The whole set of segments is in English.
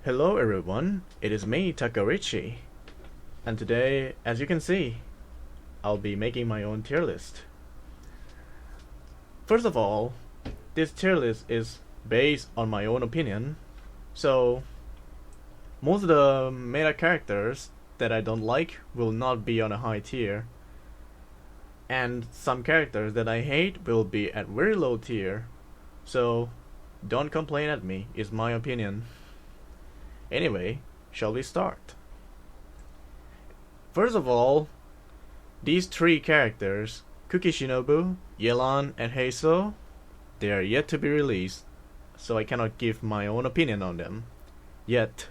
Hello everyone, it is me, Takarichi, and today, as you can see, I'll be making my own tier list. First of all, this tier list is based on my own opinion, so most of the meta characters that I don't like will not be on a high tier, and some characters that I hate will be at very low tier, so don't complain at me, it's my opinion. Anyway, shall we start? First of all, these three characters, Kukishinobu, Yelan, and Heiso, they are yet to be released, so I cannot give my own opinion on them. Yet.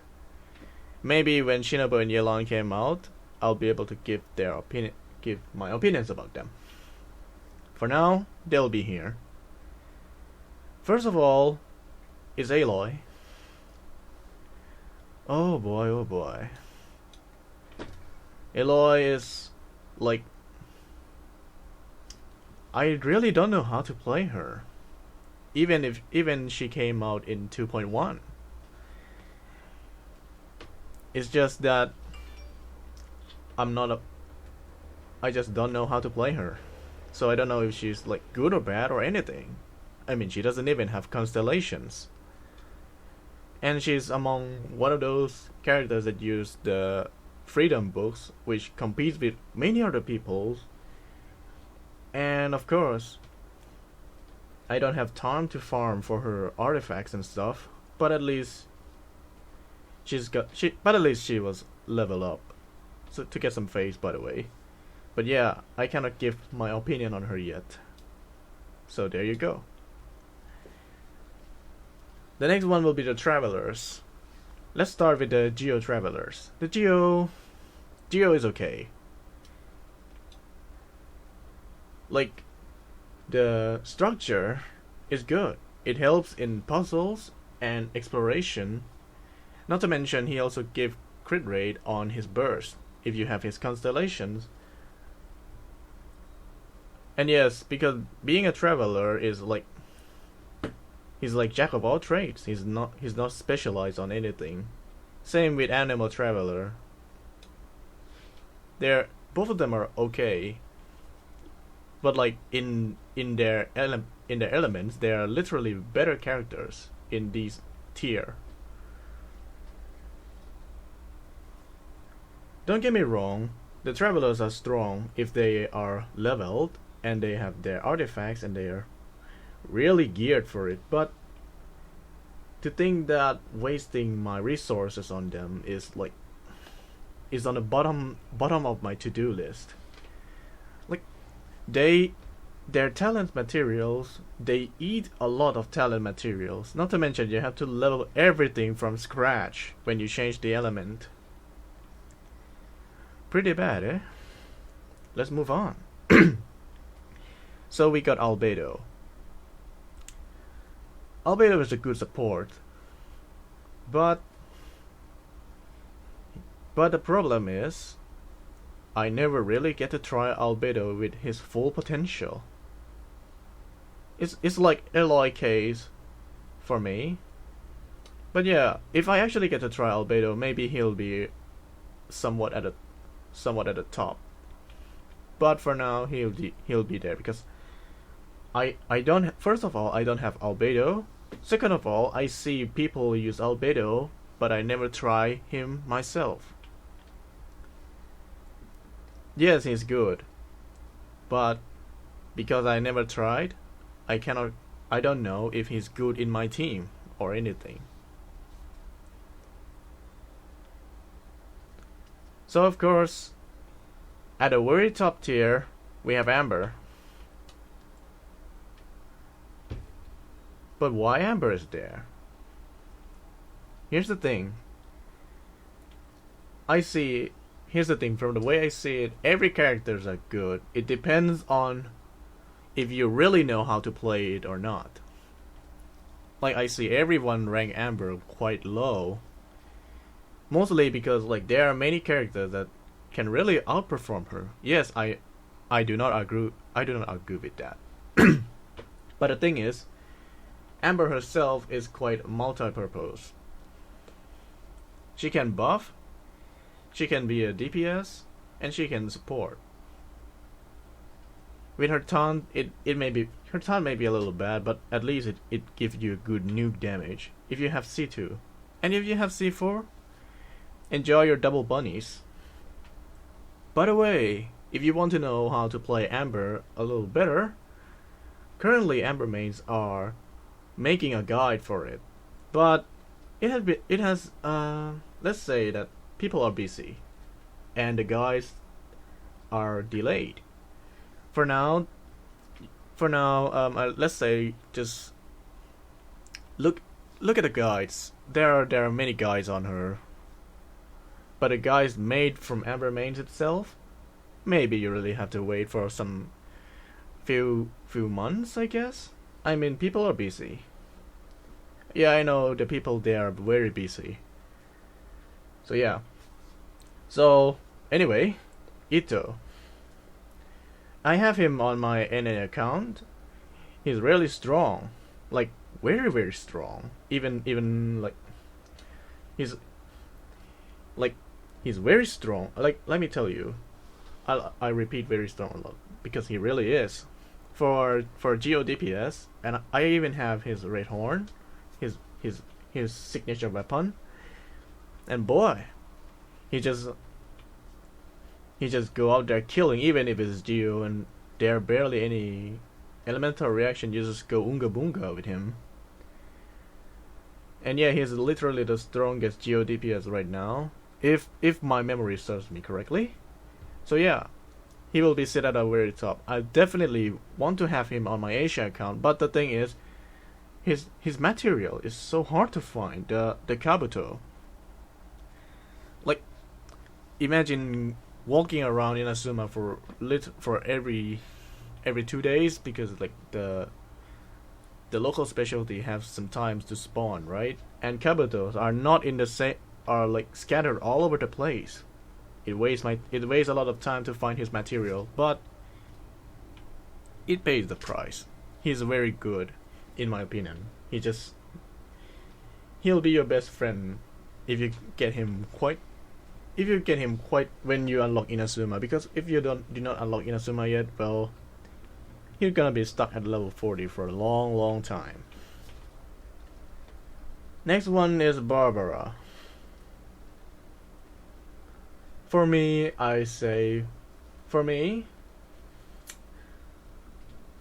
Maybe when Shinobu and Yelan came out, I'll be able to give my opinions about them. For now, they'll be here. First of all, is Aloy. Oh boy, oh boy. Aloy is like, I really don't know how to play her. Even she came out in 2.1. It's just that I just don't know how to play her. So I don't know if she's like good or bad or anything. I mean, she doesn't even have constellations. And she's among one of those characters that use the freedom books, which competes with many other people. And of course, I don't have time to farm for her artifacts and stuff, but at least she was level up, so to get some face, by the way. But yeah, I cannot give my opinion on her yet. So there you go. The next one will be the Travelers. Let's start with the Geo Travelers. The Geo is okay. Like, the structure is good. It helps in puzzles and exploration. Not to mention, he also gives crit rate on his burst if you have his constellations. And yes, because being a traveler is like, he's like jack of all trades. He's not specialized on anything. Same with Animal Traveler. Both of them are okay. But like in their elements, they are literally better characters in these tier. Don't get me wrong, the Travelers are strong if they are leveled and they have their artifacts and they are really geared for it, but to think that wasting my resources on them is on the bottom of my to-do list. Like, their talent materials, they eat a lot of talent materials. Not to mention you have to level everything from scratch when you change the element. Pretty bad, eh? Let's move on. So we got Albedo. Albedo is a good support, but the problem is, I never really get to try Albedo with his full potential. It's like Aloy case for me. But yeah, if I actually get to try Albedo, maybe he'll be somewhat at the top. But for now, he'll be there because first of all, I don't have Albedo. Second of all, I see people use Albedo, but I never try him myself. Yes, he's good, but because I never tried, I don't know if he's good in my team or anything. So of course, at the very top tier, we have Amber. But why Amber is there? Here's the thing. From the way I see it, every characters are good. It depends on if you really know how to play it or not. Like, I see everyone rank Amber quite low. Mostly because like there are many characters that can really outperform her. Yes, I do not agree with that. But the thing is, Amber herself is quite multi-purpose. She can buff, she can be a DPS, and she can support. With her taunt, it may be her taunt may be a little bad, but at least it gives you good nuke damage if you have C2. And if you have C4, enjoy your double bunnies. By the way, if you want to know how to play Amber a little better, currently Amber mains are making a guide for it, but it has let's say that people are busy and the guides are delayed. For now, let's say just look at the guides. There are many guides on her, but the guides made from Amber mains itself, maybe you really have to wait for some few months, I guess. I mean, people are busy. Yeah, I know the people there are very busy. So yeah. So anyway, Ito. I have him on my NA account. He's really strong, like very strong. Even like he's very strong. Like, let me tell you, I repeat, very strong a lot because he really is. For Geo DPS, and I even have his red horn, his signature weapon, and boy, he just go out there killing, even if it's Geo and there are barely any elemental reaction. You just go unga bunga with him. And yeah, he's literally the strongest Geo DPS right now, if my memory serves me correctly. So yeah, he will be set at the very top. I definitely want to have him on my Asia account, but the thing is, his material is so hard to find. The Kabuto. Like, imagine walking around in Asuma for every 2 days, because like the local specialty have some times to spawn, right? And Kabutos are not in the same, are like scattered all over the place. It wastes a lot of time to find his material, but it pays the price. He's very good, in my opinion. He'll be your best friend if you get him quite when you unlock Inazuma, because if you do not unlock Inazuma yet, well, you're gonna be stuck at level 40 for a long time. Next one is Barbara. For me, I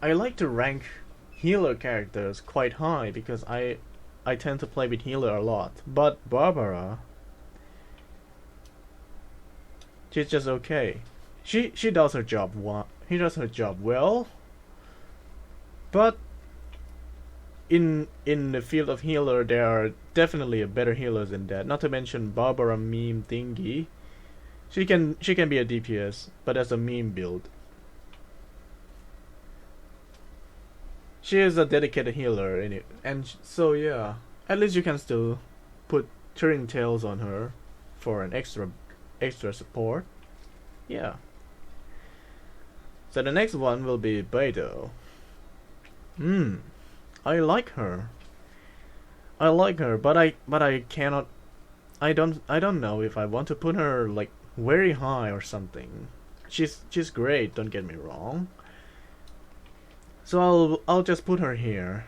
like to rank healer characters quite high because I tend to play with healer a lot. But Barbara, she's just okay. She does her job well. But in the field of healer, there are definitely better healers than that. Not to mention Barbara meme thingy. She can be a DPS, but as a meme build. She is a dedicated healer in it, and so yeah, at least you can still put Turing Tails on her for an extra support. Yeah. So the next one will be Beidou. I like her, but I cannot. I don't know if I want to put her like very high or something. She's great, don't get me wrong. So I'll just put her here.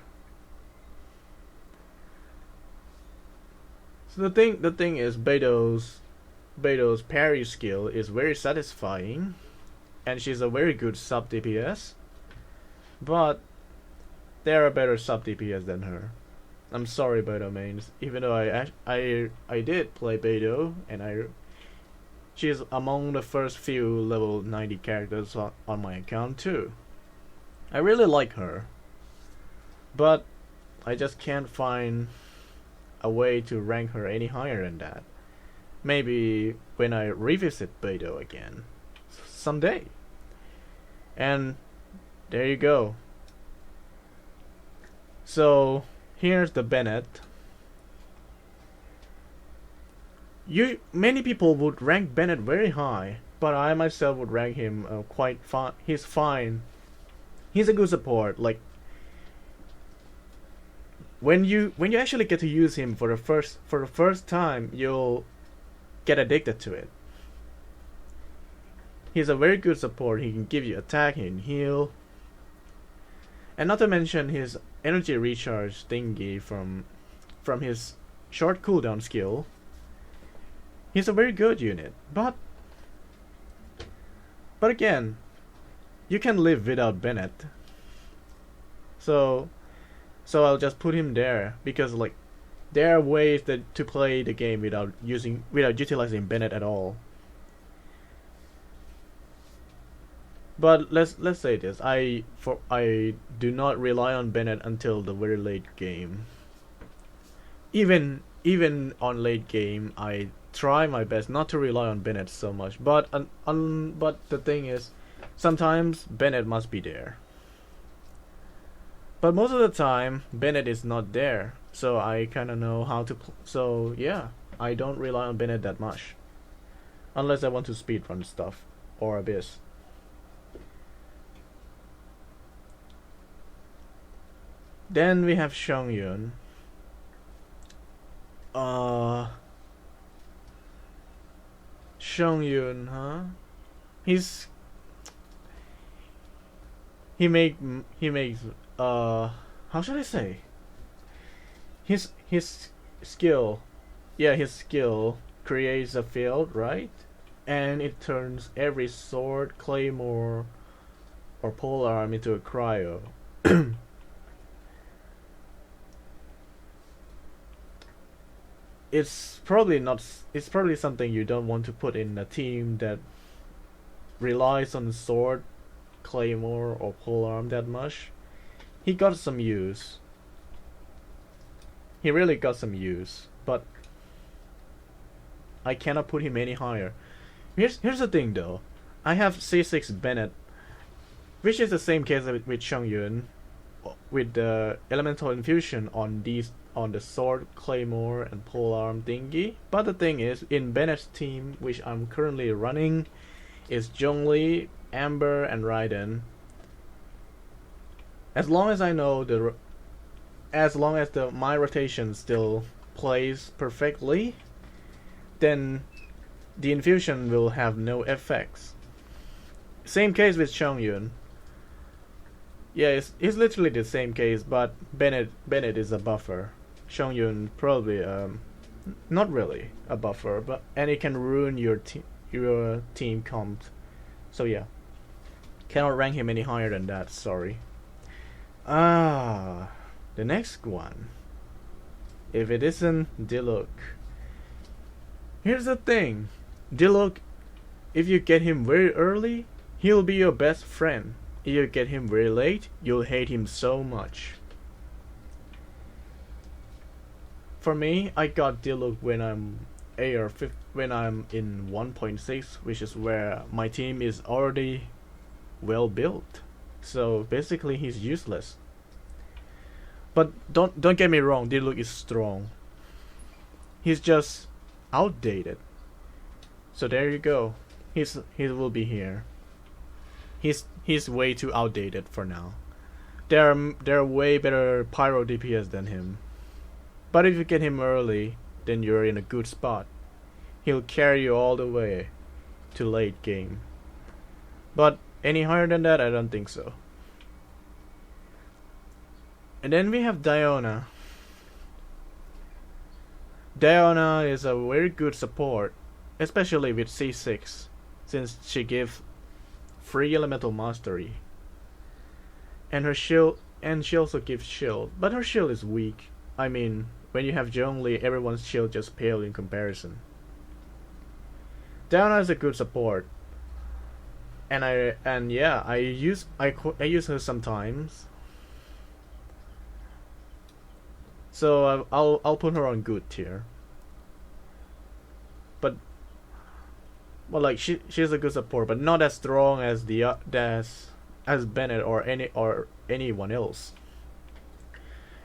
So the thing is, Beidou's parry skill is very satisfying, and she's a very good sub DPS. But there are better sub DPS than her. I'm sorry, Beidou mains. Even though I did play Beidou, and she's among the first few level 90 characters on my account too. I really like her, but I just can't find a way to rank her any higher than that. Maybe when I revisit Beidou again someday. And there you go. So here's the Bennett. Many people would rank Bennett very high, but I myself would rank him quite fine. He's fine. He's a good support. Like, when you actually get to use him for the first time, you'll get addicted to it. He's a very good support. He can give you attack, he can heal, and not to mention his energy recharge thingy from his short cooldown skill. He's a very good unit, but again, you can live without Bennett. So I'll just put him there because like there are ways to play the game without utilizing Bennett at all. But let's say this: I do not rely on Bennett until the very late game. Even on late game, I try my best not to rely on Bennett so much. But but the thing is, sometimes Bennett must be there. But most of the time, Bennett is not there, so I kind of know how to. So yeah, I don't rely on Bennett that much, unless I want to speedrun stuff or Abyss. Then we have Xiangyun. Xiangyun, huh? He makes how should I say? His skill, yeah, his skill creates a field, right? And it turns every sword, claymore, or polearm into a cryo. It's probably something you don't want to put in a team that relies on sword, claymore, or polearm that much. He got some use. He really got some use, but I cannot put him any higher. Here's the thing though. I have C6 Bennett, which is the same case with Xiangyun, with the elemental infusion on the sword, claymore, and polearm thingy. But the thing is, in Bennett's team, which I'm currently running, is Zhongli, Amber, and Raiden. As long as I know my rotation still plays perfectly, then the infusion will have no effects. Same case with Xiangyun. Yeah, it's literally the same case, but Bennett is a buffer. Xiangyun probably not really a buffer, and it can ruin your team comp. So yeah, cannot rank him any higher than that. Sorry. The next one. If it isn't Diluc. Here's the thing, Diluc, if you get him very early, he'll be your best friend. If you get him very late, you'll hate him so much. For me, I got Diluc when I'm when I'm in 1.6, which is where my team is already well built. So basically, he's useless. But don't get me wrong, Diluc is strong. He's just outdated. So there you go. He will be here. He's way too outdated for now. There are way better pyro DPS than him. But if you get him early, then you're in a good spot. He'll carry you all the way to late game. But any higher than that, I don't think so. And then we have Diona. Diona is a very good support, especially with C6, since she gives free elemental mastery. And her shield, and she also gives shield, but her shield is weak. I mean, when you have Zhongli, everyone's shield just pale in comparison. Diona is a good support, and I use her sometimes. So I'll put her on good tier. But well, like she's a good support, but not as strong as as Bennett or anyone else.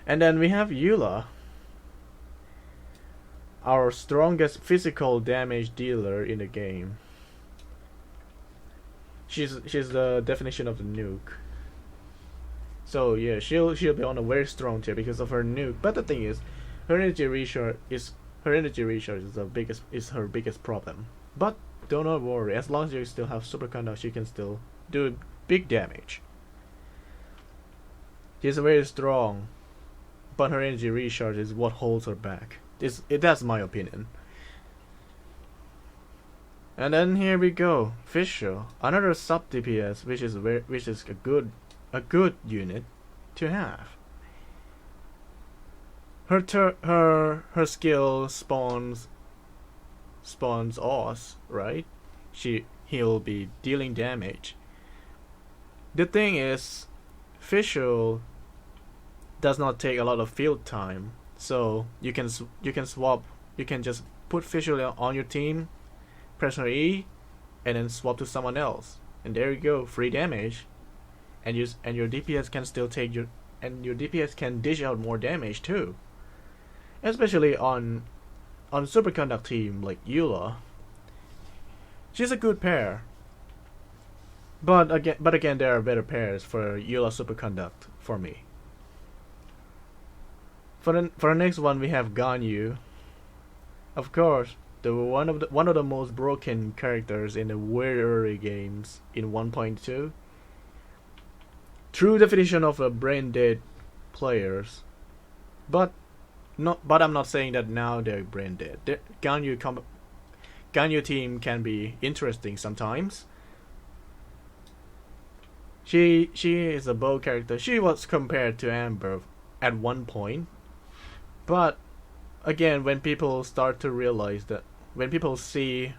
And then we have Eula, our strongest physical damage dealer in the game. She's the definition of the nuke. So yeah, she'll be on a very strong tier because of her nuke. But the thing is, her her energy recharge is her biggest problem. But do not worry, as long as you still have superconduct, she can still do big damage. She's very strong, but her energy recharge is what holds her back. That's my opinion. And then here we go, Fischl, another sub DPS, which is a good unit to have. Her skill spawns Oz, right? He'll be dealing damage. The thing is, Fischl does not take a lot of field time, so you can swap. You can just put Fischl on your team, press her E, and then swap to someone else, and there you go, free damage, and your DPS can still take your DPS can dish out more damage too, especially on superconduct team like Eula. She's a good pair, but again there are better pairs for Eula superconduct for me. For the next one we have Ganyu. Of course, one of the most broken characters in the very early games in 1.2. True definition of a brain dead players, but I'm not saying that now they're brain dead. Ganyu team can be interesting sometimes. She is a bow character. She was compared to Amber at one point, but again, when people start to realize that, when people see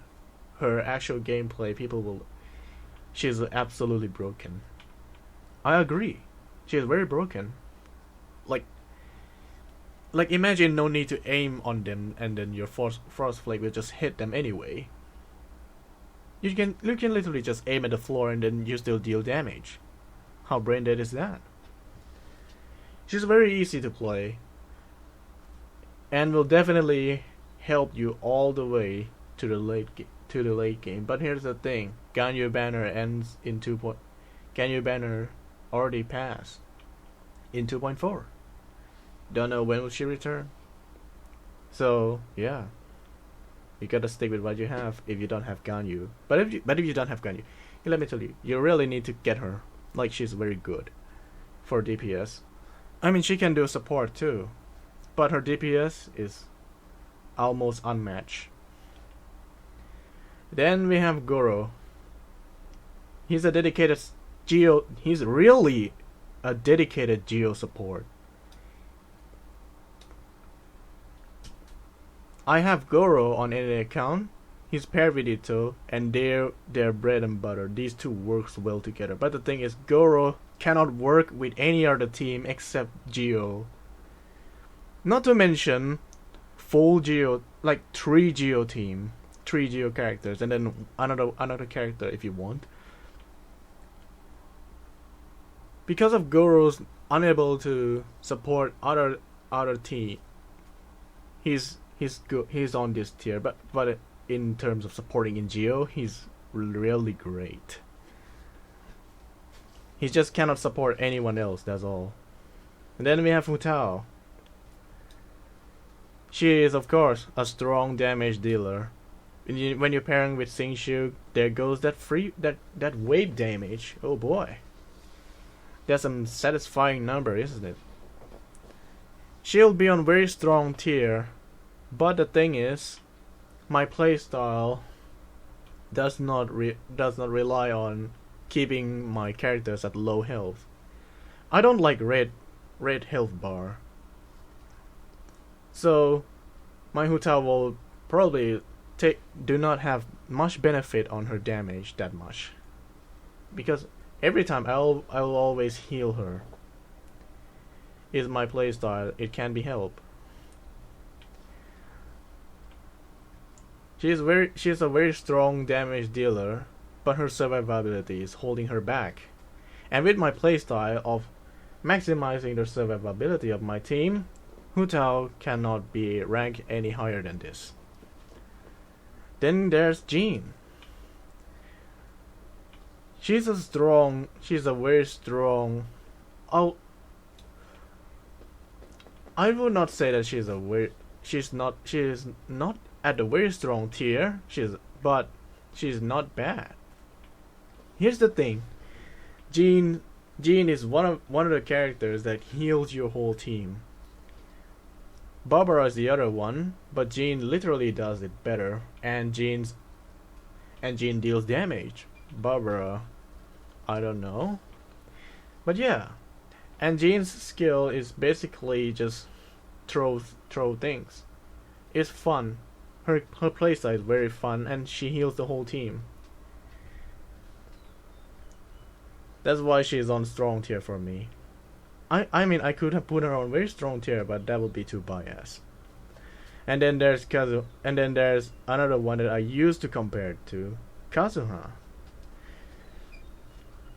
her actual gameplay, she's absolutely broken. I agree. She is very broken. Like imagine no need to aim on them, and then your frost flake will just hit them anyway. You can literally just aim at the floor and then you still deal damage. How brain dead is that? She's very easy to play, and will definitely help you all the way to the late game. But here's the thing: Ganyu banner ends in Ganyu banner already passed in 2.4. Don't know when will she return. So yeah, you gotta stick with what you have if you don't have Ganyu. But if you don't have Ganyu, let me tell you, you really need to get her. Like, she's very good for DPS. I mean, she can do support too, but her DPS is almost unmatched. Then we have Goro. He's a dedicated He's really a dedicated Geo support. I have Goro on any account. He's paired with Ito, and they're bread and butter. These two works well together. But the thing is, Goro cannot work with any other team except Geo. Not to mention full Geo, like 3 Geo team, 3 Geo characters, and then another character if you want. Because of Goro's unable to support other team, he's good. He's on this tier, but in terms of supporting in Geo, he's really great. He just cannot support anyone else. That's all. And then we have Hu Tao. She is, of course, a strong damage dealer. When you're pairing with Xing Shu, there goes that wave damage. Oh boy, that's some satisfying number, isn't it? She'll be on very strong tier, but the thing is, my playstyle does not rely on keeping my characters at low health. I don't like red health bar. So my Hu Tao will probably do not have much benefit on her damage that much, because every time I'll always heal her. Is my playstyle, it can be helped. She's a very strong damage dealer, but her survivability is holding her back. And with my playstyle of maximizing the survivability of my team, Hu Tao cannot be ranked any higher than this. Then there's Jean. She's a very strong. I would not say that she's she is not at a very strong tier. But she's not bad. Here's the thing. Jean is one of the characters that heals your whole team. Barbara is the other one, but Jean literally does it better, and Jean deals damage. Barbara, I don't know. But yeah. And Jean's skill is basically just throw things. It's fun. Her playstyle is very fun, and she heals the whole team. That's why she's on strong tier for me. I mean I could have put her on very strong tier, but that would be too biased. And then there's another one that I used to compare it to, Kazuha.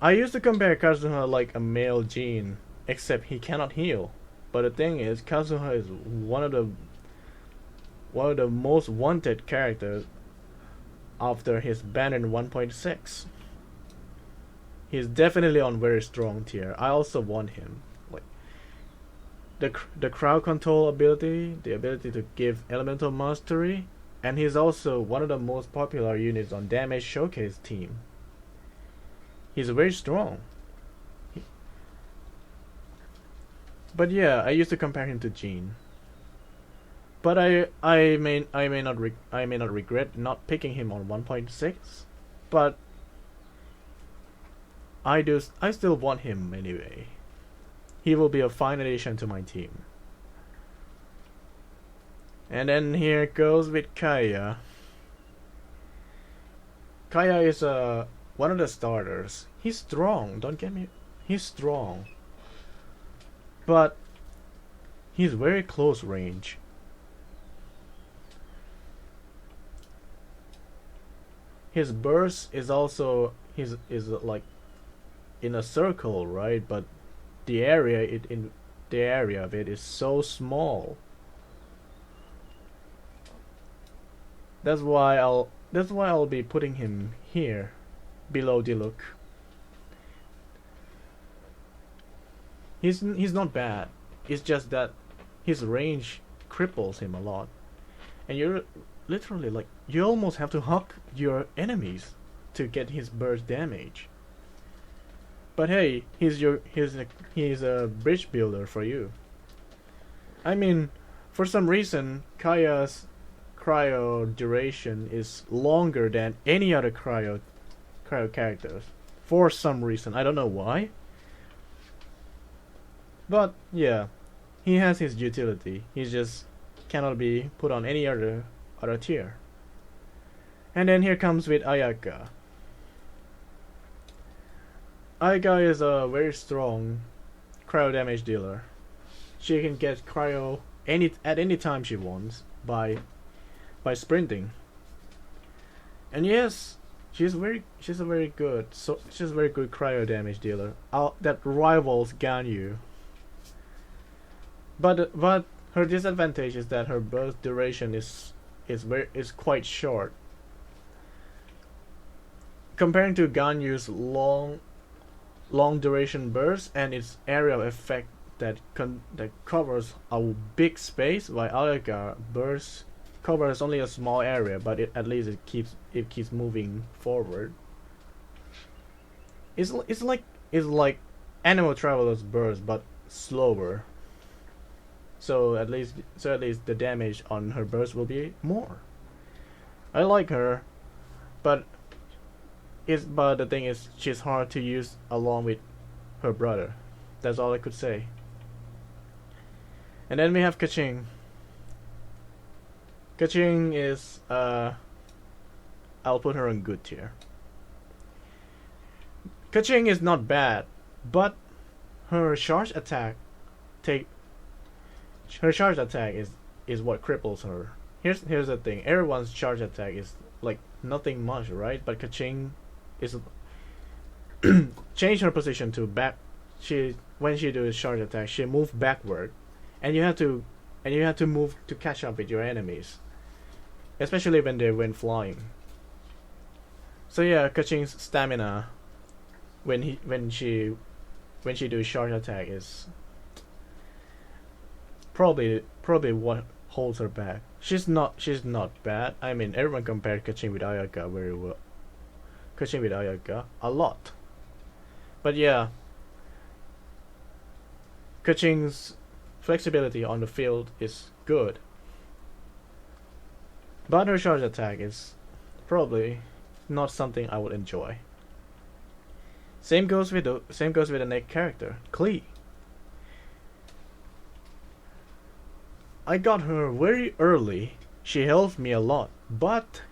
I used to compare Kazuha like a male Jean, except he cannot heal. But the thing is, Kazuha is one of the most wanted characters after his ban in 1.6. He's definitely on very strong tier. I also want him. Like the crowd control ability, the ability to give elemental mastery, and he's also one of the most popular units on damage showcase team. He's very strong. But yeah, I used to compare him to Jean. But I may not regret not picking him on 1.6, but I still want him anyway. He will be a fine addition to my team. And then here it goes with Kaya. Kaya is one of the starters. He's strong, don't get me. He's strong. But he's very close range. His burst is also is like in a circle, right? But the area of it is so small. That's why I'll be putting him here, below Diluc. He's not bad. It's just that his range cripples him a lot, and you're literally like you almost have to hug your enemies to get his burst damage. But hey, he's a bridge builder for you. I mean, for some reason, Kaya's cryo duration is longer than any other cryo characters. For some reason, I don't know why. But yeah, he has his utility. He just cannot be put on any other tier. And then here comes with Ayaka. Ayaka is a very strong cryo damage dealer. She can get cryo at any time she wants by sprinting. And yes, she's a very good cryo damage dealer. That rivals Ganyu. But her disadvantage is that her burst duration is quite short. Comparing to Ganyu's long duration burst and its area of effect that covers a big space, while Ayaka burst covers only a small area, but at least it keeps moving forward. It's like Elevtro Traveler's burst, but slower. So at least the damage on her burst will be more. I like her, but the thing is, she's hard to use along with her brother. That's all I could say. And then we have Kaching. Kaching is I'll put her on good tier. Kaching is not bad, but her charge attack is what cripples her. Here's the thing. Everyone's charge attack is like nothing much, right? But Kaching is change her position to back. When she does charge attack, she moves backward, and you have to move to catch up with your enemies, especially when flying. So yeah, Kaching's stamina when she does charge attack is probably holds her back. She's not bad. I mean, everyone compared Kachin with Ayaka very well. Kachin with Ayaka a lot. But yeah, Kachin's flexibility on the field is good. But her charge attack is probably not something I would enjoy. Same goes with the next character, Klee. I got her very early. She helped me a lot, but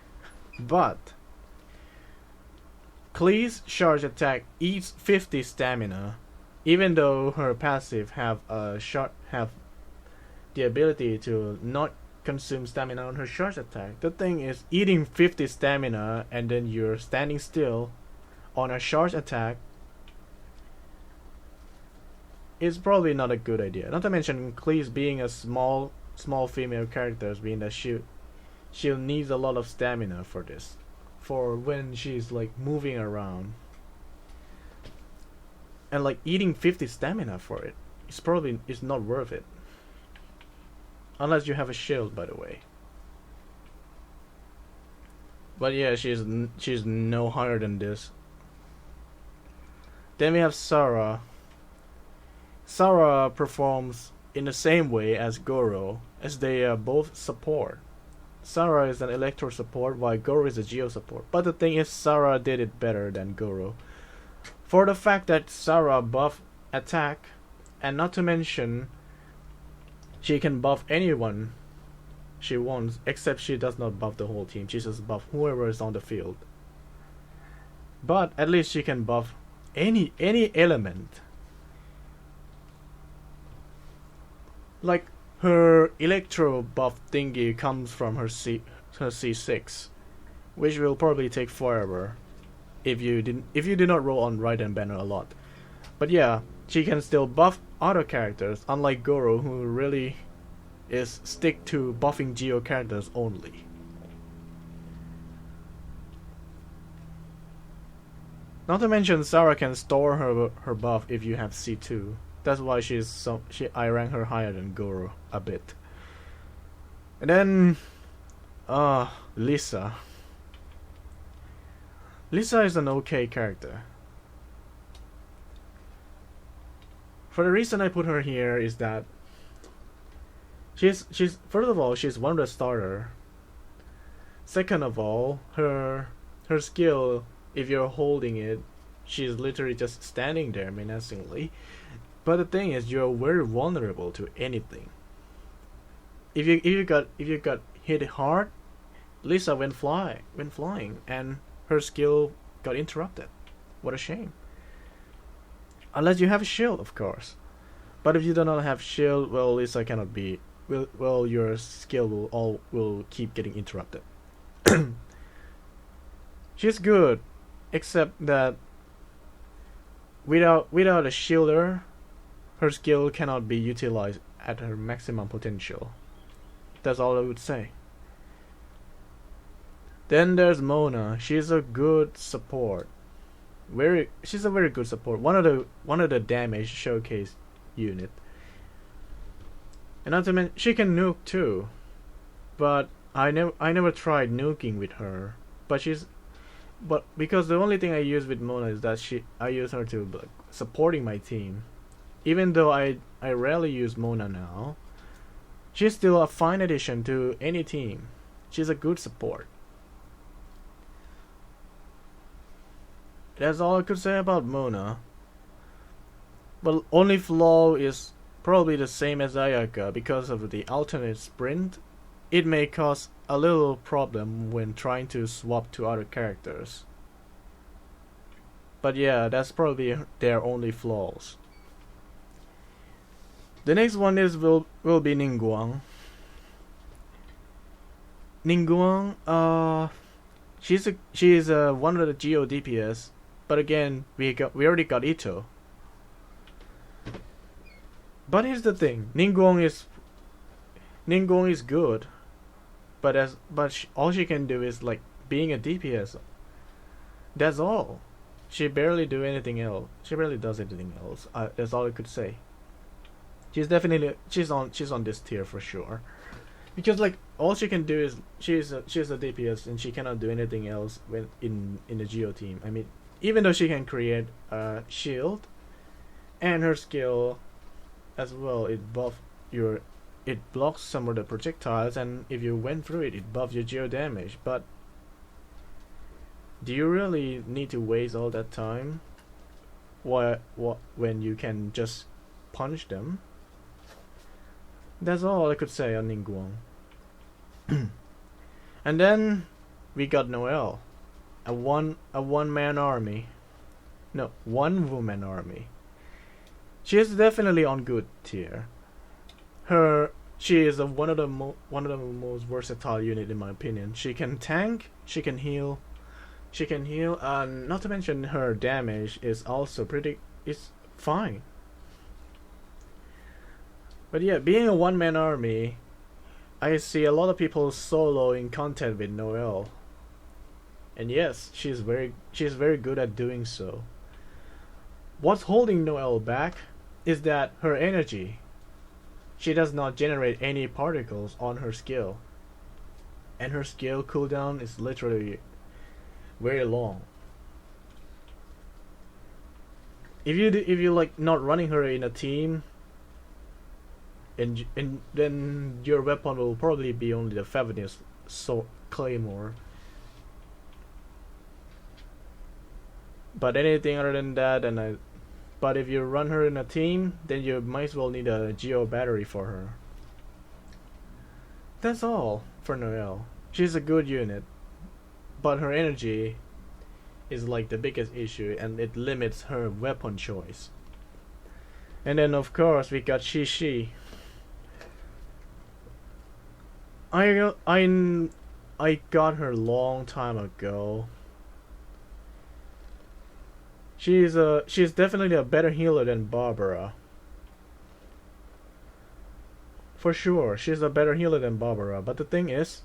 Klee's charge attack eats 50 stamina, even though her passive have the ability to not consume stamina on her charge attack. The thing is, eating 50 stamina and then you're standing still on a charge attack is probably not a good idea. Not to mention Klee's being a small female character, being that she'll need a lot of stamina for this, for when she's like moving around, and like eating 50 stamina for it is not worth it, unless you have a shield, by the way. But yeah, she's no higher than this. Then we have Sarah. Sarah performs in the same way as Goro, as they are both support. Sarah is an Elevtro support while Goro is a Geo support. But the thing is, Sarah did it better than Goro. For the fact that Sarah buff attack, and not to mention she can buff anyone she wants, except she does not buff the whole team. She just buff whoever is on the field. But at least she can buff any element. Like her Electro buff thingy comes from her C6, which will probably take forever if you did not roll on Raiden banner a lot. But yeah, she can still buff other characters, unlike Goro, who really is stick to buffing Geo characters only. Not to mention, Sarah can store her buff if you have C2. That's why I rank her higher than Goro a bit. And then Lisa. Lisa is an okay character. For the reason I put her here is that she's first of all, she's one of the starter. Second of all, her skill, if you're holding it, she's literally just standing there menacingly. But the thing is, you're very vulnerable to anything. If you got hit hard, Lisa went flying, and her skill got interrupted. What a shame. Unless you have a shield, of course. But if you do not have shield, well, Lisa cannot be. Well, your skill will keep getting interrupted. She's good, except that without a shielder, her skill cannot be utilized at her maximum potential. That's all I would say. Then there's Mona. She's a good support. She's a very good support. One of the damage showcase unit. And not to mention, she can nuke too. But I never tried nuking with her. But because the only thing I use with Mona is that I use her to like, supporting my team. Even though I rarely use Mona now, she's still a fine addition to any team. She's a good support. That's all I could say about Mona. But only flaw is probably the same as Ayaka. Because of the alternate sprint, it may cause a little problem when trying to swap to other characters. But yeah, that's probably their only flaws. The next one will be Ningguang. Ningguang, she is one of the Geo DPS, but again we already got Ito. But here's the thing, Ningguang is good, but all she can do is like being a DPS. That's all. She barely does anything else. That's all I could say. She's on this tier for sure. because like all she can do is she's a DPS and she cannot do anything else when in the Geo team. I mean, even though she can create a shield and her skill as well, it blocks some of the projectiles, and if you went through it, it buffs your Geo damage. But do you really need to waste all that time? What when you can just punch them? That's all I could say on Ningguang. And then we got Noelle, a one man army. No, one woman army. She is definitely on good tier. She is one of the most versatile unit in my opinion. She can tank, she can heal, and not to mention her damage is also it's fine. But yeah, being a one man army, I see a lot of people soloing content with Noelle. And yes, she's very good at doing so. What's holding Noelle back is that her energy. She does not generate any particles on her skill. And her skill cooldown is literally very long. If you like not running her in a team, and then your weapon will probably be only the Favonius Claymore. But anything other than that, but if you run her in a team, then you might as well need a Geo battery for her. That's all for Noelle. She's a good unit, but her energy is like the biggest issue, and it limits her weapon choice. And then of course we got Shishi. I got her long time ago. She's definitely a better healer than Barbara. For sure, she's a better healer than Barbara. But the thing is,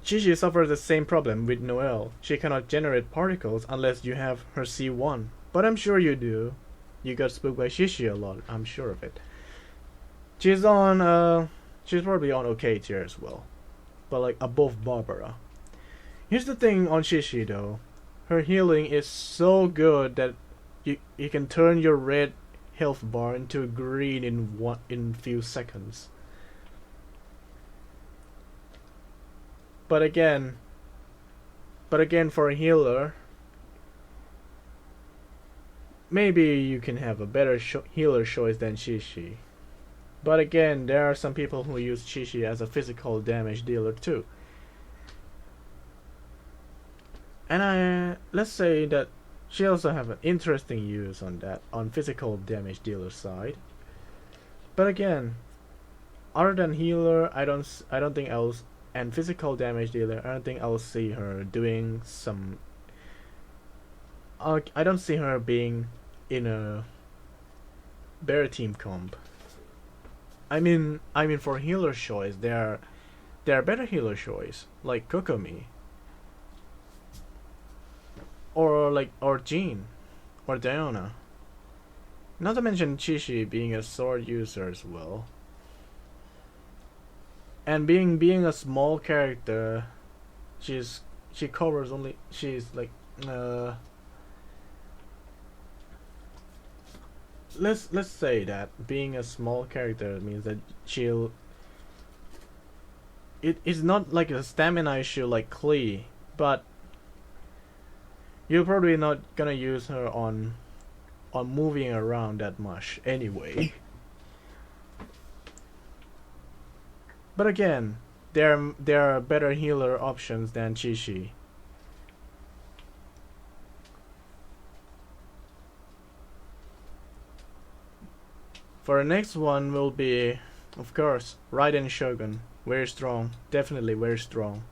Shishi suffers the same problem with Noelle. She cannot generate particles unless you have her C1. But I'm sure you do. You got spooked by Shishi a lot. I'm sure of it. She's probably on okay tier as well, but like above Barbara. Here's the thing on Shishi though. Her healing is so good that you can turn your red health bar into green in few seconds. But again, for a healer, maybe you can have a better healer choice than Shishi. But again, there are some people who use Shishi as a physical damage dealer too. And let's say that she also have an interesting use on physical damage dealer side. But again, other than healer, I don't think else, and physical damage dealer, I don't think I'll see her doing some. I don't see her being in a bear team comp. I mean for healer choice, there are better healer choice like Kokomi, or Jean, or Diona. Not to mention Shishi being a sword user as well. And being a small character, she covers only she's like let's say that being a small character means that it is not like a stamina issue like Klee, but you're probably not gonna use her on moving around that much anyway. But again, there are better healer options than Shishi. For the next one will be, of course, Raiden Shogun. Very strong, definitely very strong.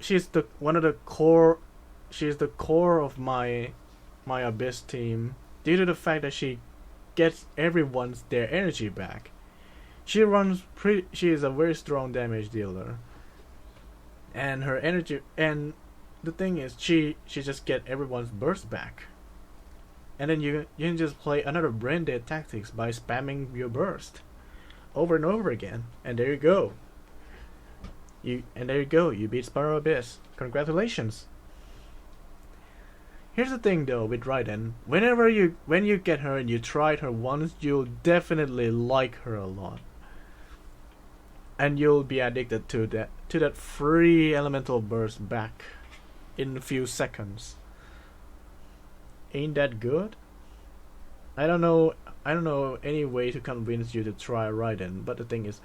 She's the core of my Abyss team due to the fact that she gets their energy back. She is a very strong damage dealer, and her energy, and the thing is she just get everyone's burst back. And then you can just play another brain dead tactics by spamming your burst. over and over again. And there you go. You beat Spiral Abyss. Congratulations. Here's the thing though with Raiden. When you get her and you tried her once, you'll definitely like her a lot. And you'll be addicted to that free elemental burst back in a few seconds. Ain't that good? I don't know any way to convince you to try Raiden, but the thing is,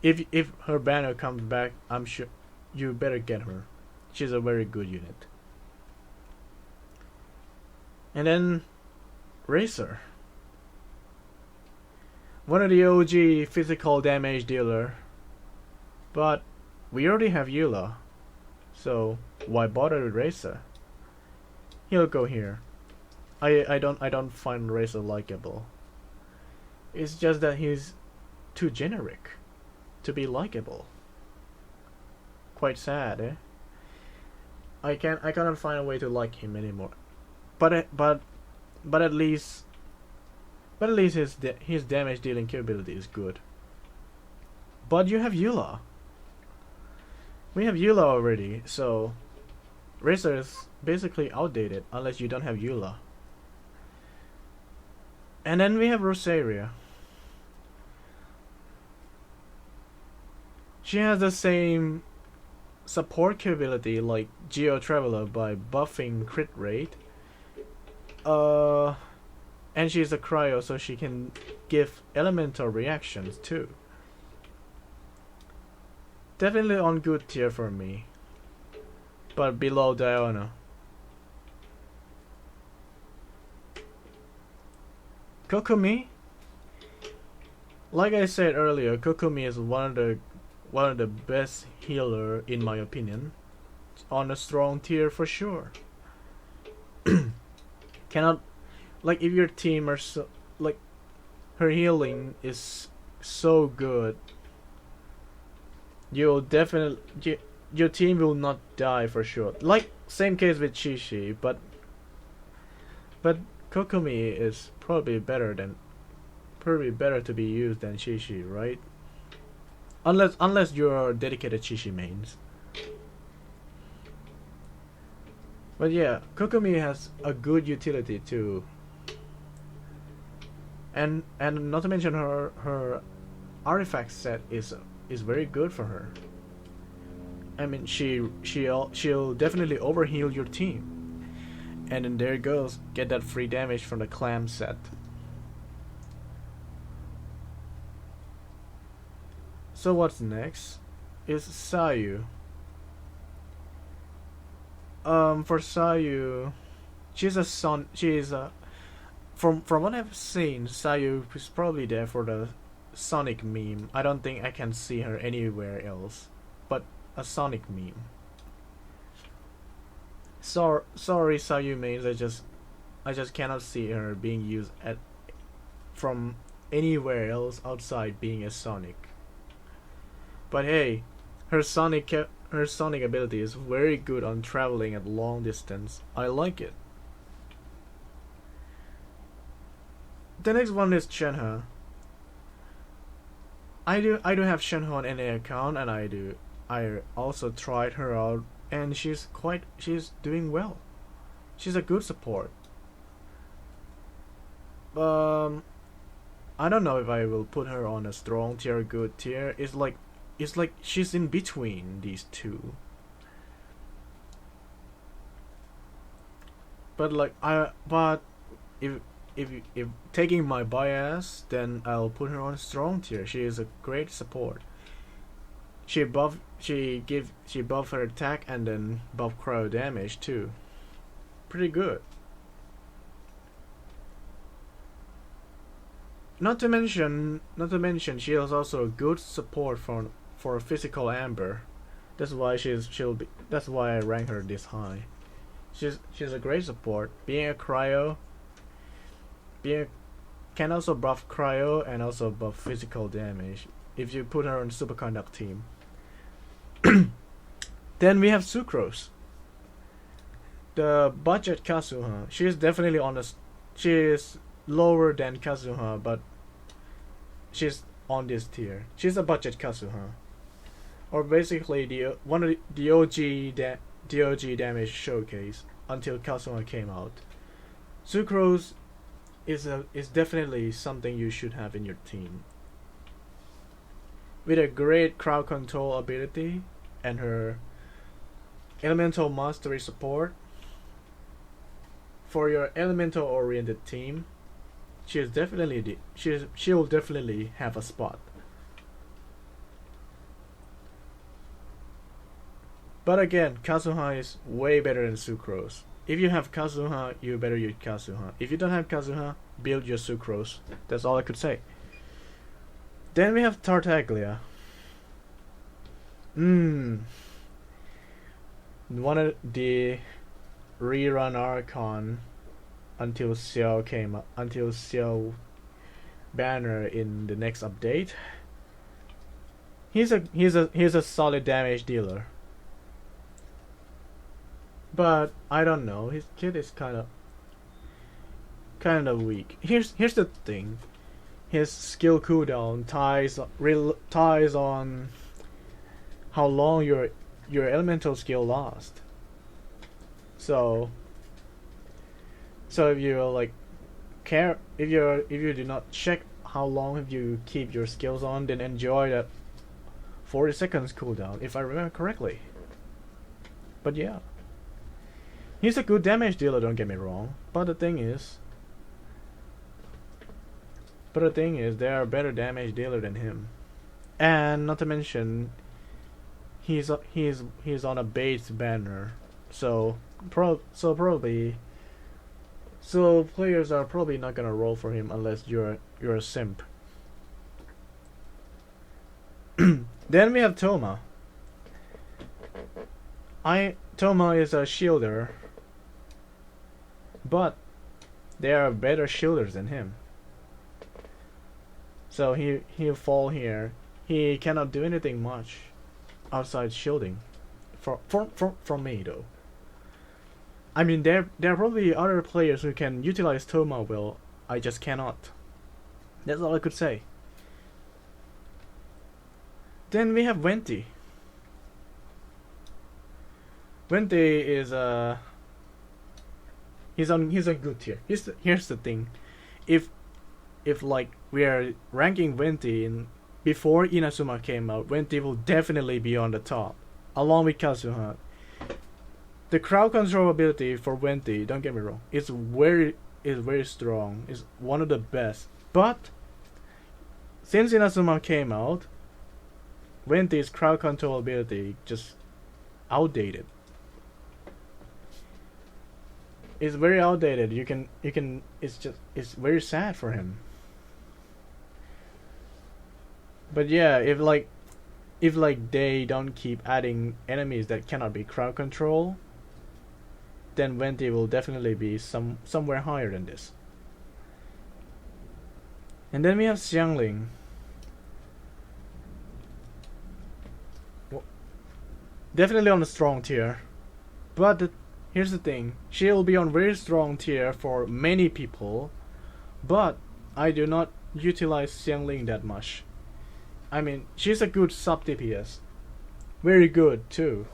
if her banner comes back, I'm sure you better get her. She's a very good unit. And then Racer, one of the OG physical damage dealer, but we already have Eula, so why bother with Racer? He'll go here. I don't find Racer likable. It's just that he's too generic to be likable. Quite sad, eh? I cannot find a way to like him anymore. But at least his damage dealing capability is good. But you have Eula. We have Eula already, so Racer is basically outdated unless you don't have Eula. And then we have Rosaria. She has the same support capability like Elevtro Traveler by buffing crit rate. And she's a cryo, so she can give elemental reactions too. Definitely on good tier for me, but below Diana. Kokumi, like I said earlier, Kokumi is one of the best healer in my opinion, on a strong tier for sure. Cannot, like, if your team are so, like, her healing is so good, you'll definitely, your team will not die for sure. Like, same case with Shishi, but Kokumi is probably better to be used than Shishi, right? Unless you're dedicated Shishi mains. But yeah, Kokumi has a good utility too. And not to mention her artifact set is very good for her. I mean, she'll definitely overheal your team. And then there it goes, get that free damage from the clam set. So what's next is Sayu. For Sayu, from what I've seen, Sayu is probably there for the Sonic meme. I don't think I can see her anywhere else, but a Sonic meme. Sorry, Sayu mains. I just cannot see her being used from anywhere else outside being a Sonic. But hey, her Sonic ability is very good on traveling at long distance. I like it. The next one is Shenhe. I do have Shenhe on NA account, and I also tried her out, and she's doing well. She's a good support. I don't know if I will put her on a strong tier, good tier. It's like she's in between these two. But if taking my bias, then I'll put her on a strong tier. She is a great support. She buff her attack and then buff cryo damage too. Pretty good. Not to mention, she is also a good support for physical amber. That's why that's why I rank her this high. She's a great support. Being a cryo, can also buff cryo and also buff physical damage if you put her on superconduct team. Then we have Sucrose, the budget Kazuha. She is definitely she is lower than Kazuha, but she's on this tier. She's a budget Kazuha, or basically one of the OG damage showcase until Kazuha came out. Sucrose is definitely something you should have in your team. With a great crowd control ability and her elemental mastery support for your elemental oriented team, she will definitely have a spot. But again, Kazuha is way better than Sucrose. If you have Kazuha, you better use Kazuha. If you don't have Kazuha, build your Sucrose. That's all I could say. Then we have Tartaglia. One of the rerun Archon until Xiao banner in the next update. He's a solid damage dealer. But I don't know, his kit is kind of weak. Here's the thing. His skill cooldown ties on how long your elemental skill lasts. So if you if you do not check how long if you keep your skills on, then enjoy that 40 seconds cooldown, if I remember correctly. But yeah, he's a good damage dealer, don't get me wrong. But the thing is, there are better damage dealer than him, and not to mention, he's on a base banner, so players are probably not gonna roll for him unless you're a simp. Then we have Toma. Toma is a shielder, but there are better shielders than him. So he'll fall here. He cannot do anything much outside shielding. From me though. I mean, there are probably other players who can utilize Toma well. I just cannot. That's all I could say. Then we have Venti. Venti is he's on good tier. Here's the thing. If like we are ranking Venti in before Inazuma came out, Venti will definitely be on the top, along with Kazuha. The crowd control ability for Venti, don't get me wrong, is very strong. It's one of the best. But since Inazuma came out, Venti's crowd control ability just outdated. It's very outdated. You can it's very sad for him. But yeah, if they don't keep adding enemies that cannot be crowd control, then Venti will definitely be somewhere higher than this. And then we have Xiangling. Definitely on a strong tier, but here's the thing: she will be on very strong tier for many people, but I do not utilize Xiangling that much. I mean, she's a good sub DPS, very good too.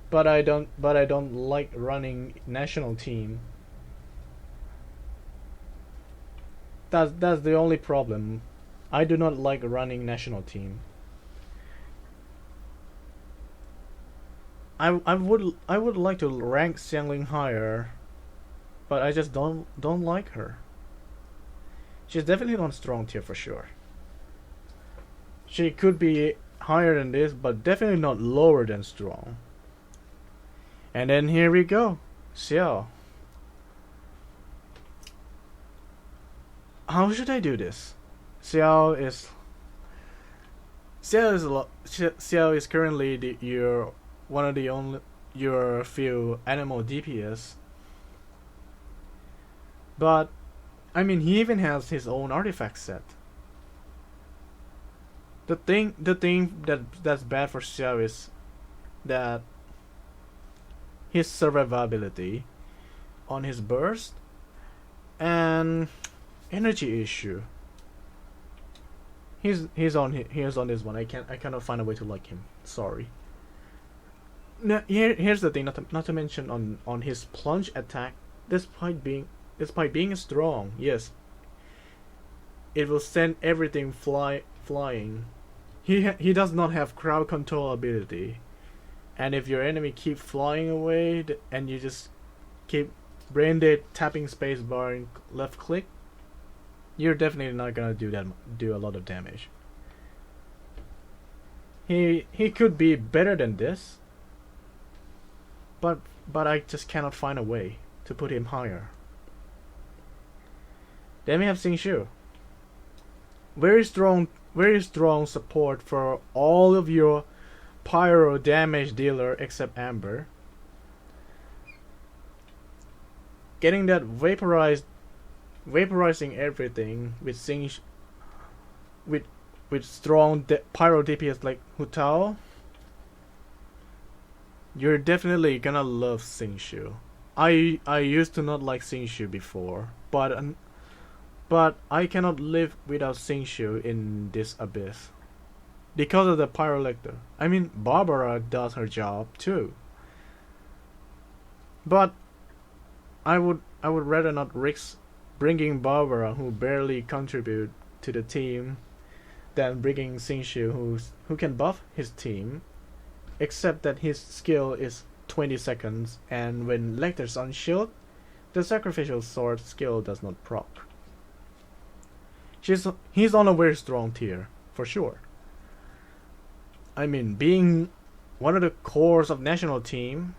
But I don't like running national team. That's the only problem. I do not like running national team. I would like to rank Xiangling higher, but I just don't like her. She's definitely on strong tier for sure. She could be higher than this, but definitely not lower than strong. And then here we go, Xiao. How should I do this? Xiao is currently one of the only your few animal DPS. But I mean, he even has his own artifact set. The thing that's bad for Xiao is that his survivability on his burst and energy issue. he's on this one. I cannot find a way to like him. Sorry. Now, here's the thing. Not to mention on his plunge attack, despite being strong, yes, it will send everything flying. He does not have crowd control ability, and if your enemy keep flying away and you just keep brain dead tapping spacebar and left click, you're definitely not gonna do a lot of damage. He could be better than this, but I just cannot find a way to put him higher. Then we have Xingqiu. Very strong support for all of your pyro damage dealer except Amber. Getting that vaporizing everything with with strong pyro DPS like Hu Tao. You're definitely gonna love Xingqiu. I used to not like Xingqiu before, but I cannot live without Xingqiu in this abyss because of the Pyrolector. I mean, Barbara does her job too, but I would rather not risk bringing Barbara, who barely contribute to the team, than bringing Xingqiu, who can buff his team, except that his skill is 20 seconds, and when Lecter's on shield, the sacrificial sword skill does not proc. He's on a very strong tier, for sure. I mean, being one of the cores of national team,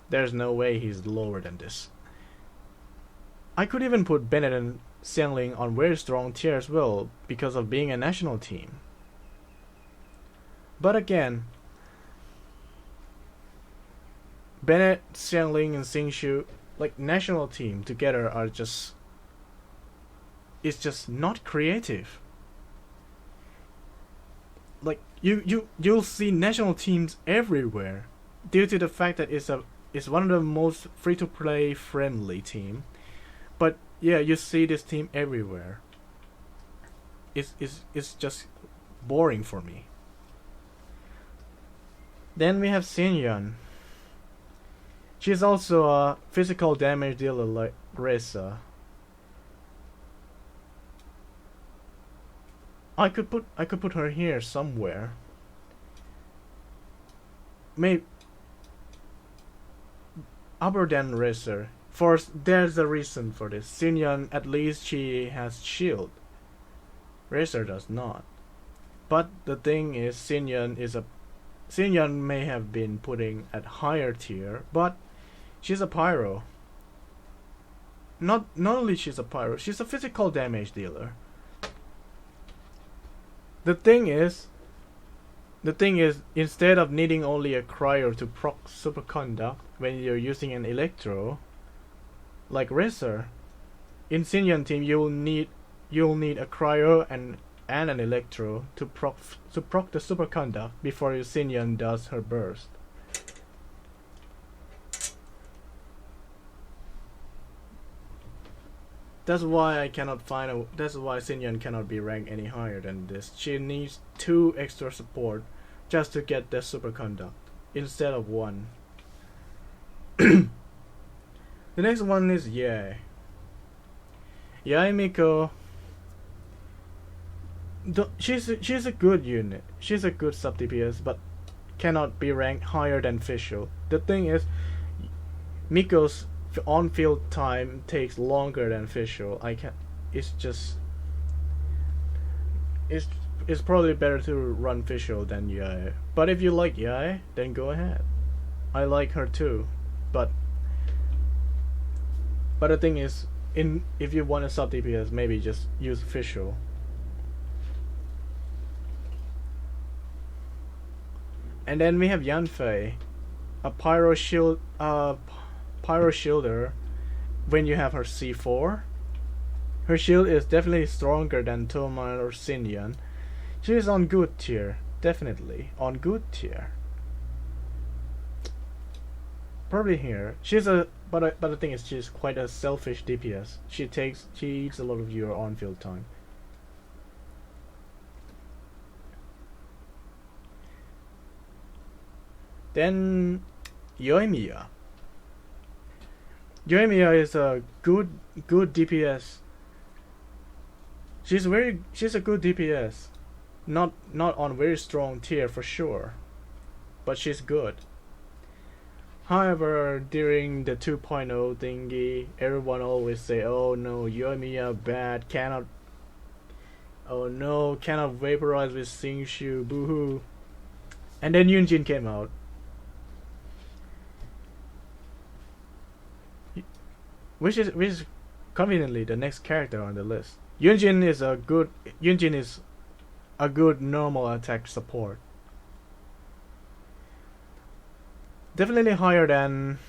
there's no way he's lower than this. I could even put Bennett and Xiangling on very strong tier as well, because of being a national team. But again, Bennett, Xiangling, and Xingqiu, like national team together, are just... it's just not creative. Like you'll see national teams everywhere, due to the fact that it's one of the most free-to-play friendly team. But yeah, you see this team everywhere. It's just boring for me. Then we have Xinyan. She's also a physical damage dealer like Reza. I could put her here somewhere. Maybe upper than Reza. There's a reason for this. Xinyan, at least she has shield. Reza does not. But the thing is, Xinyan may have been putting at higher tier, but she's a pyro. Not only she's a pyro, she's a physical damage dealer. The thing is, instead of needing only a cryo to proc superconduct when you're using an electro, like Racer, in Xinyan team you'll need a cryo and an electro to proc the superconduct before your Xinyan does her burst. That's why that's why Xinyan cannot be ranked any higher than this. She needs 2 extra support just to get the superconduct instead of 1. The next one is Yae. Yae Miko. She's a good unit. She's a good sub DPS, but cannot be ranked higher than Fischl. The thing is, Miko's on-field time takes longer than Fischl. It's probably better to run Fischl than Yae. But if you like Yae, then go ahead. I like her too, but the thing is, if you want a sub DPS, maybe just use Fischl. And then we have Yanfei, a pyro shielder. When you have her C4, her shield is definitely stronger than Toman or Xinyan. She is on good tier, definitely on good tier. Probably here. But the thing is, she's quite a selfish DPS. She eats a lot of your on-field time. Then Yoimiya. Yoimiya is a good DPS. She's a good DPS. Not on very strong tier for sure, but she's good. However, during the 2.0 thingy, everyone always say, "Oh no, Yoimiya bad, cannot. Oh no, cannot vaporize with Singshu, boohoo." And then Yunjin came out. Which is conveniently the next character on the list. Yunjin is a good normal attack support. Definitely higher than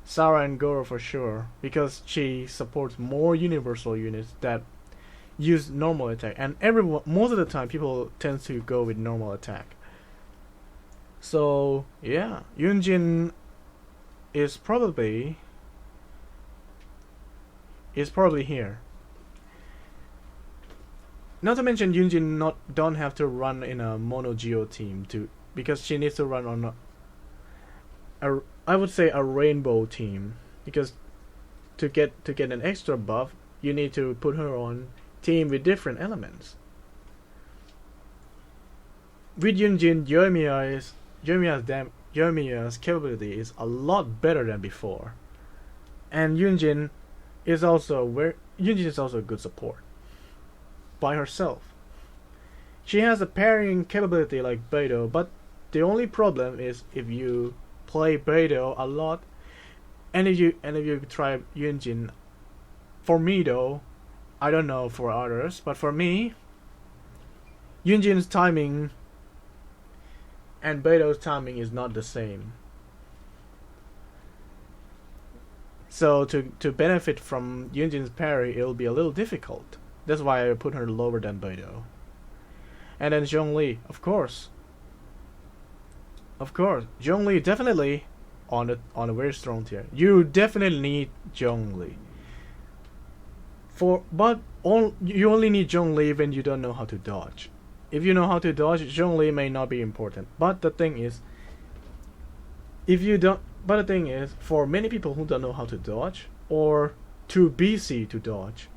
Sarah and Goro for sure, because she supports more universal units that use normal attack, and most of the time people tend to go with normal attack. So yeah, Yunjin is probably here. Not to mention Yunjin don't have to run in a mono geo team because she needs to run on I would say a rainbow team, because to get an extra buff you need to put her on team with different elements. With Yunjin, Yoimiya's capability is a lot better than before, and Yunjin is also a good support by herself. She has a parrying capability like Beidou, but the only problem is if you play Beidou a lot, and if you try Yunjin. For me though, I don't know for others, but for me, Yunjin's timing and Beidou's timing is not the same. So to benefit from Yunjin's parry, it'll be a little difficult. That's why I put her lower than Beidou. And then Zhongli, of course, Zhongli definitely on a very strong tier. You definitely need Zhongli. You only need Zhongli when you don't know how to dodge. If you know how to dodge, Zhongli may not be important. But the thing is, for many people who don't know how to dodge, or too busy to dodge,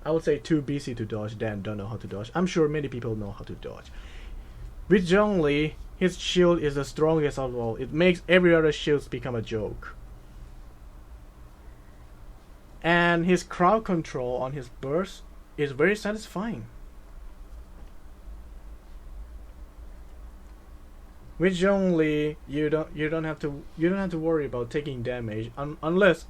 I would say too busy to dodge than don't know how to dodge. I'm sure many people know how to dodge. With Zhongli, his shield is the strongest of all. It makes every other shield become a joke. And his crowd control on his burst is very satisfying. With Zhongli, you don't have to worry about taking damage unless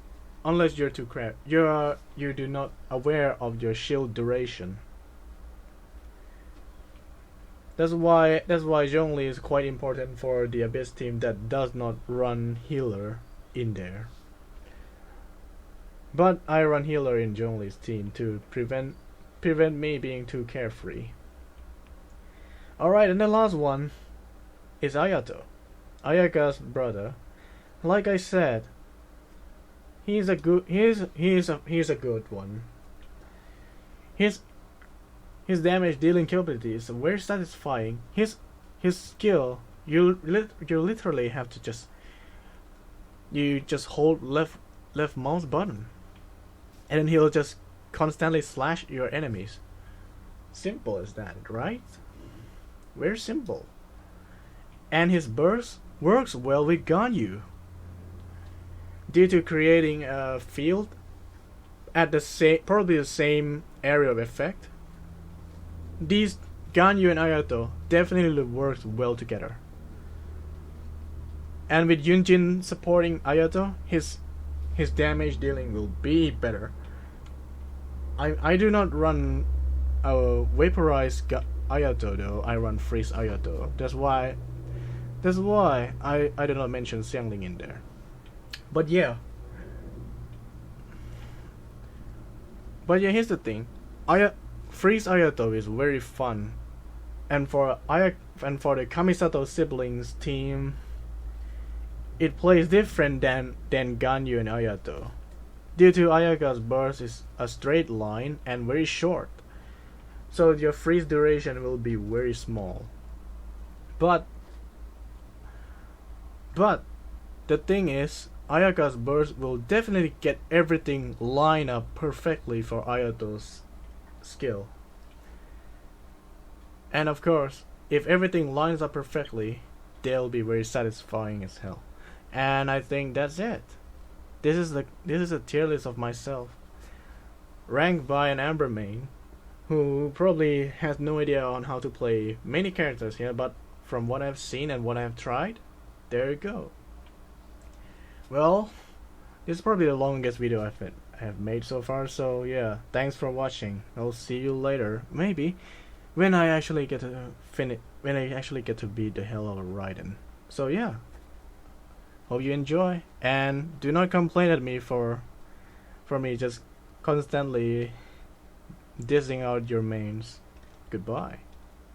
you're too crap. You do not aware of your shield duration. That's why Zhongli is quite important for the Abyss team that does not run healer in there. But I run healer in Zhongli's team to prevent me being too carefree. Alright, and the last one is Ayato, Ayaka's brother. Like I said, he's a good one. His damage dealing capability is very satisfying. His skill, you literally have to just hold left mouse button, and then he'll just constantly slash your enemies. Simple as that, right? Very simple. And his burst works well with Ganyu, due to creating a field at probably the same area of effect. These Ganyu and Ayato definitely works well together. And with Yunjin supporting Ayato, his damage dealing will be better. I do not run a vaporized Ayato though. I run freeze Ayato. That's why I did not mention Xiangling in there. But yeah, here's the thing. Freeze Ayato is very fun, and for the Kamisato siblings team, it plays different than Ganyu and Ayato, due to Ayaka's burst is a straight line and very short, so your freeze duration will be very small. But But the thing is, Ayaka's burst will definitely get everything lined up perfectly for Ayato's skill. And of course, if everything lines up perfectly, they'll be very satisfying as hell. And I think that's it. This is a tier list of myself, ranked by an Amber main, who probably has no idea on how to play many characters here, but from what I've seen and what I've tried, there you go. Well, this is probably the longest video I have made so far, so yeah, thanks for watching. I'll see you later, maybe, when I actually get to beat the hell out of Raiden. So yeah, hope you enjoy, and do not complain at me for me just constantly dissing out your mains. Goodbye.